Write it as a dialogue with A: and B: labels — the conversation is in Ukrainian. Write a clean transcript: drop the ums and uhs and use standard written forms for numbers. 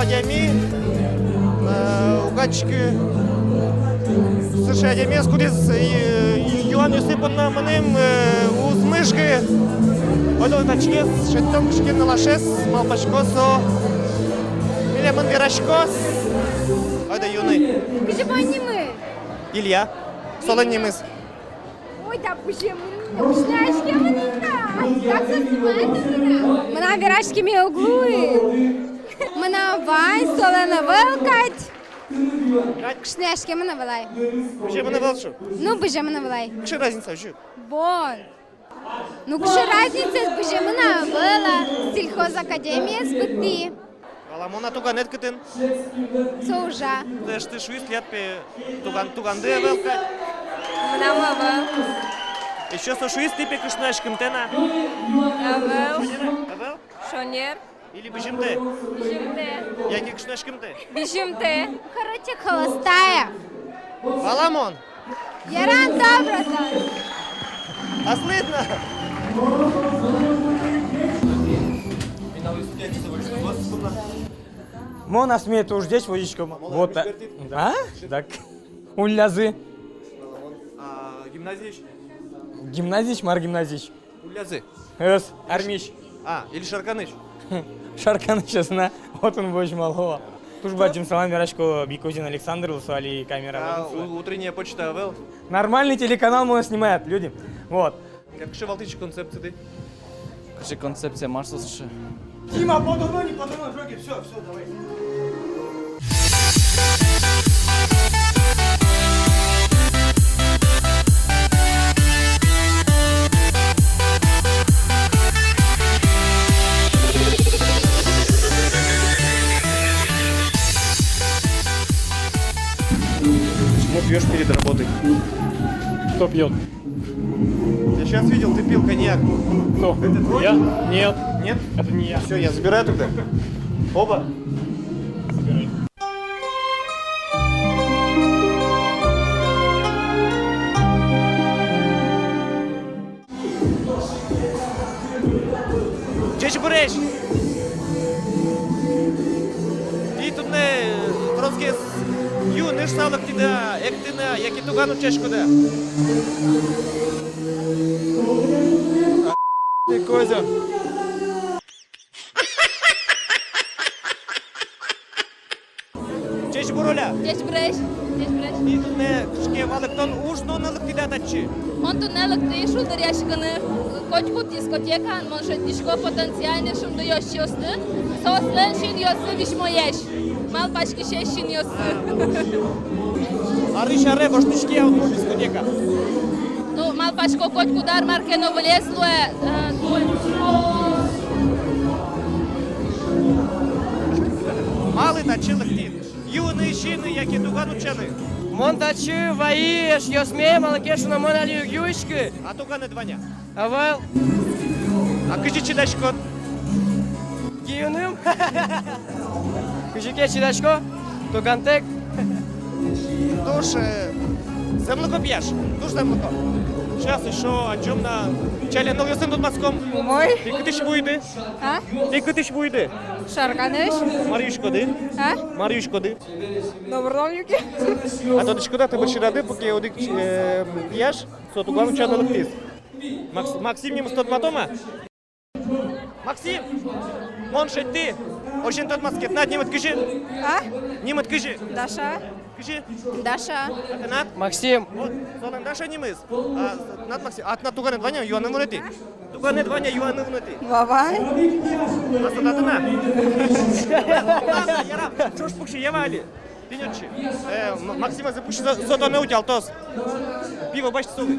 A: Академии, угадчики США Академии, скудис Юан Юсипонна Маним, Узмышки, Одо Тачкес, Шеттом Кшкин Лашес, Малпашкосо, Милемон Верашкос, Одо Юны.
B: Скажи по-аниме.
A: Илья, Солонимыс.
B: Ой, да пусть ушляшки манина. Как се снимает манина? Мана верашкими углы. Мана вайн, солена вылкать. Кшняшки мана вылай.
A: Бежим на волшу.
B: Ну, бежим на вылай.
A: Что разница вообще?
B: Бон. Ну, кша разница, бежим на выла. Сельхозакадемия сбыты.
A: Аламона туганет кытын.
B: Соужа.
A: Дэш ты швист лет пе туганды велка.
B: Мана мава.
A: Еще со швист ты пе кышнашкым тена.
B: Авел.
A: Авел?
B: Шонер.
A: Или бежим ты?
B: Бежим ты.
A: Я кышнашкым ты.
B: Бежим ты. Короче, холостая.
A: Аламон.
B: Яран доброта.
A: А слышно?
C: Мона смеет уж здесь водичка. Вот так. А? Так. Улязы.
A: Гимназич.
C: Гимназич, мар гимназич.
A: Улязы.
C: Эс, армич.
A: Или Шарканыч.
C: Шаркан честно. Вот он больше малого. Тужба Джим Салам Мирашко Бикозин Александр Лусуали камера.
A: Утренняя почта Авел.
C: Нормальный телеканал можно снимает, люди. Вот.
A: Как шевалтычи концепции ты?
D: Кажи концепция Марса США.
C: Дима, подумай, не подумай, жоги, все, давай.
A: Почему пьешь перед работой?
C: Кто пьет?
A: Я сейчас видел, ты пил коньяк.
C: Кто?
A: Это твой?
C: Я? Нет.
A: Нет?
C: Это не я.
A: Все, я забираю тогда. Оба. Чечи Буреш! Ти тут не трошки юниш сало кида, як ти на, як і тугану чешку да. Ти козя. Чечи Буруля!
E: Geç buraya. Geç buraya.
A: Ти тут не кшке валыктан ужно налык кида тачи.
E: Он тут не лекти, шулдер яшкını. Koçkut diskoteka, może disko potencjalnie szum do yoşyostu. Soslen şin yosu vişmo yeş. Mal başka şey şin yosu.
A: Арыш аре воштышке алмо дискотека.
E: Ну, mal başka koçku dar markeno влезло.
A: Мали тачилик ти. Юни шини, які тугану чени.
F: Монтачы, ваиш, йосме, малакешу на моналию юшки.
A: А тугане дваня.
F: Авал,
A: А кыжи чидашкон.
F: гиюным. Кыжике чидачко, тугантек.
A: Душ землико п'єш. Душ землико. Сейчас еще о чем на чале ног ясен тут маском.
F: Мой.
A: Ти кытыш буйды.
B: А?
A: Ти кытыш буйды.
B: Шарканыш.
A: Марюшко ды.
B: А?
A: Марюшко ды.
F: Доброго юки.
A: А то дичко да ти бачи ради, поки одик п'єш, со тугану чану лектис. Максим ним стот матома. Максим! Мон шать ти. Очень тот маскет. Над нимет кыжи.
B: А?
A: Нимет кыжи.
B: Даша.
A: Кыжи.
B: Даша.
A: А ты над?
F: Максим.
A: Вот, солен Даша нимыз. А над Максим. А над тугане дваня юаны вунети. Тугане дваня юаны вунети.
B: Вавай.
A: А садатына. Яра, чош пукши явали. Пенечи. Максима запущи зото не утял тос. Пиво бачите суги.